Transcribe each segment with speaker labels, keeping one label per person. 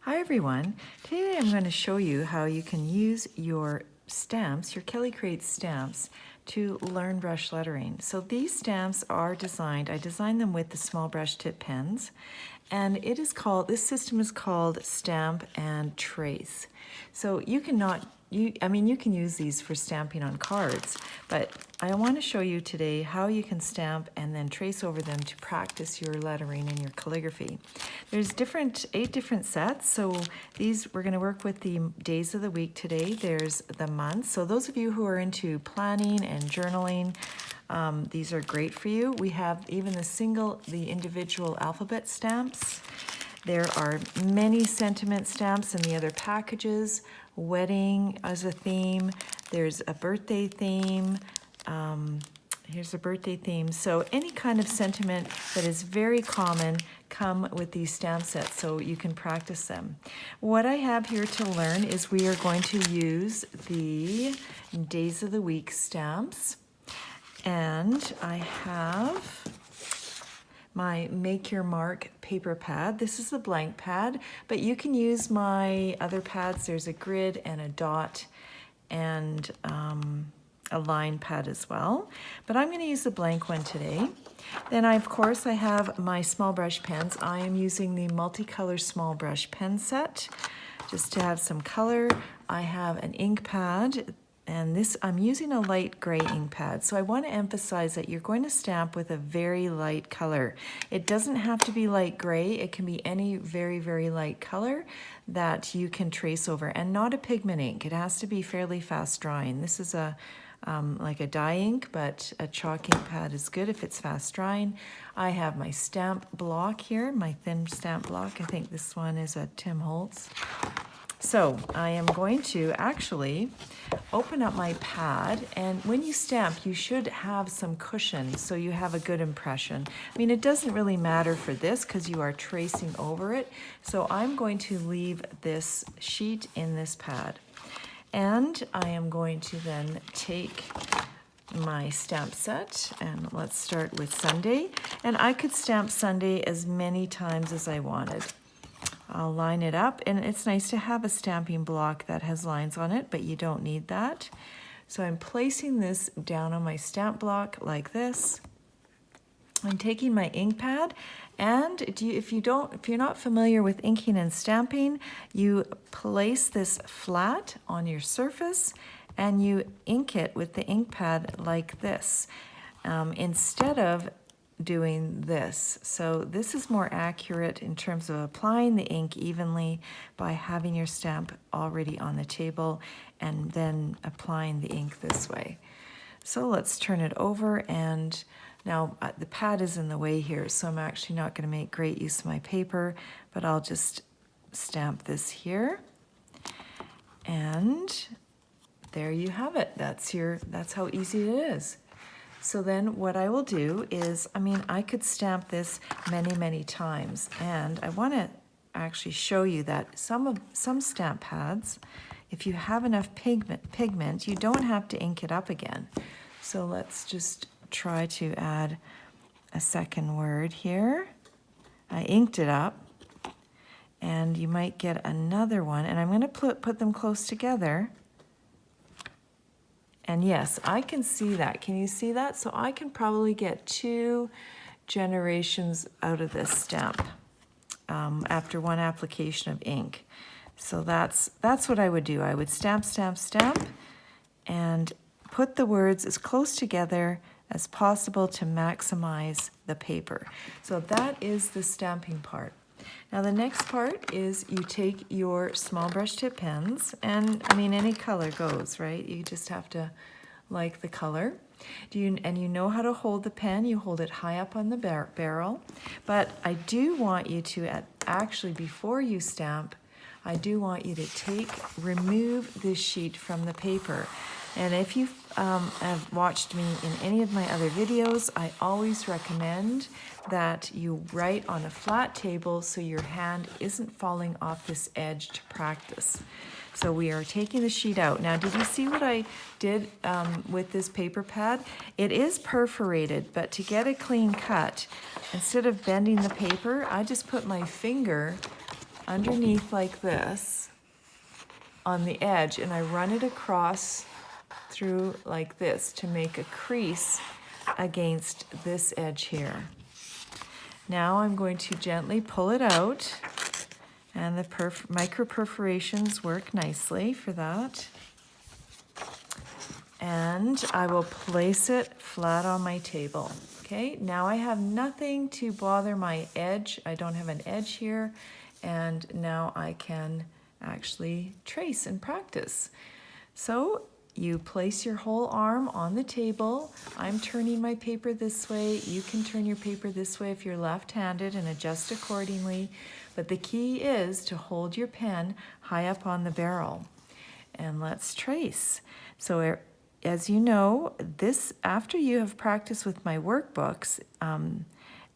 Speaker 1: Hi everyone. Today I'm going to show you how you can use your stamps, your KellyCreates stamps, to learn brush lettering. So these stamps are designed, I designed them with the small brush tip pens, and this system is called Stamp and Trace. So you can use these for stamping on cards, but I want to show you today how you can stamp and then trace over them to practice your lettering and your calligraphy. There's 8 different sets, so we're going to work with the days of the week today. There's the months, so those of you who are into planning and journaling, these are great for you. We have even the individual alphabet stamps. There are many sentiment stamps in the other packages. Wedding as a theme. There's a birthday theme. Here's a birthday theme. So any kind of sentiment that is very common come with these stamp sets so you can practice them. What I have here to learn is we are going to use the days of the week stamps. And I have my Make Your Mark paper pad. This is the blank pad, but you can use my other pads. There's a grid and a dot and a line pad as well. But I'm going to use the blank one today. Then of course I have my small brush pens. I am using the multicolor small brush pen set just to have some color. I have an ink pad. And I'm using a light gray ink pad. So I want to emphasize that you're going to stamp with a very light color. It doesn't have to be light gray. It can be any very, very light color that you can trace over, and not a pigment ink. It has to be fairly fast drying. This is like a dye ink, but a chalk ink pad is good if it's fast drying. I have my stamp block here, my thin stamp block. I think this one is a Tim Holtz. So I am going to actually open up my pad, and when you stamp, you should have some cushion so you have a good impression. I mean, it doesn't really matter for this because you are tracing over it. So I'm going to leave this sheet in this pad. And I am going to then take my stamp set, and let's start with Sunday. And I could stamp Sunday as many times as I wanted. I'll line it up, and it's nice to have a stamping block that has lines on it, but you don't need that. So I'm placing this down on my stamp block like this. I'm taking my ink pad, and if you're not familiar with inking and stamping, you place this flat on your surface and you ink it with the ink pad like this, instead of doing this. So this is more accurate in terms of applying the ink evenly by having your stamp already on the table and then applying the ink this way. So let's turn it over, and now the pad is in the way here, so I'm actually not going to make great use of my paper, but I'll just stamp this here, and there you have it. That's how easy it is. So then what I will do is, I could stamp this many, many times, and I want to actually show you that some stamp pads, if you have enough pigment, you don't have to ink it up again. So let's just try to add a second word here. I inked it up, and you might get another one, and I'm going to put them close together. And yes, I can see that. Can you see that? So I can probably get 2 generations out of this stamp after one application of ink. So that's what I would do. I would stamp, stamp, stamp, and put the words as close together as possible to maximize the paper. So that is the stamping part. Now the next part is you take your small brush tip pens, and any color goes, right? You just have to like the color. And you know how to hold the pen. You hold it high up on the barrel. But I do want you to, actually before you stamp, I do want you to remove this sheet from the paper. And if you have watched me in any of my other videos, I always recommend that you write on a flat table so your hand isn't falling off this edge to practice. So we are taking the sheet out. Now, did you see what I did with this paper pad? It is perforated, but to get a clean cut, instead of bending the paper, I just put my finger underneath like this on the edge, and I run it across through like this to make a crease against this edge here. Now I'm going to gently pull it out, and the micro perforations work nicely for that. And I will place it flat on my table. Okay, now I have nothing to bother my edge. I don't have an edge here, and now I can actually trace and practice. So you place your whole arm on the table. I'm turning my paper this way. You can turn your paper this way if you're left-handed and adjust accordingly. But the key is to hold your pen high up on the barrel. And let's trace. So as you know, after you have practiced with my workbooks,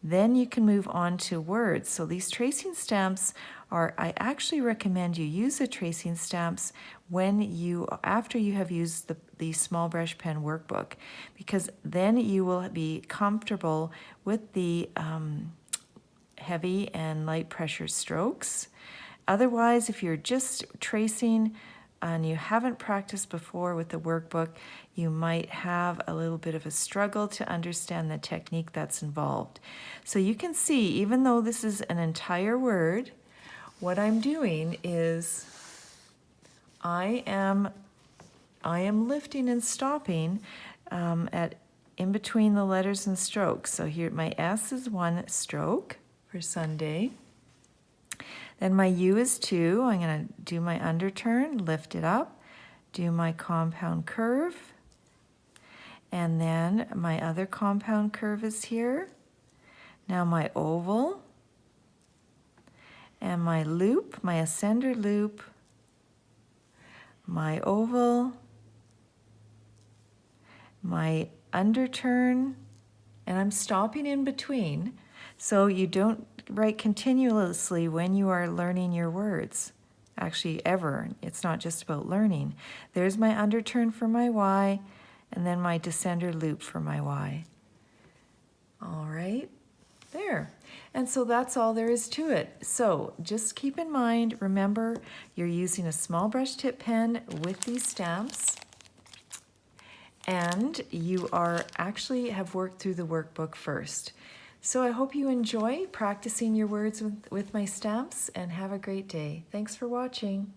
Speaker 1: then you can move on to words. So these tracing stamps I actually recommend you use the tracing stamps after you have used the small brush pen workbook, because then you will be comfortable with the heavy and light pressure strokes. Otherwise, if you're just tracing and you haven't practiced before with the workbook, you might have a little bit of a struggle to understand the technique that's involved. So you can see, even though this is an entire word, what I'm doing is I am lifting and stopping in between the letters and strokes. So here my S is 1 stroke for Sunday. Then my U is 2. I'm going to do my underturn, lift it up, do my compound curve, and then my other compound curve is here. Now my oval, and my loop, my ascender loop, my oval, my underturn, and I'm stopping in between so you don't write continuously when you are learning your words. Actually, ever. It's not just about learning. There's my underturn for my Y, and then my descender loop for my Y. All right, there. And so that's all there is to it. So just keep in mind, remember, you're using a small brush tip pen with these stamps, and you have worked through the workbook first. So I hope you enjoy practicing your words with my stamps, and have a great day. Thanks for watching.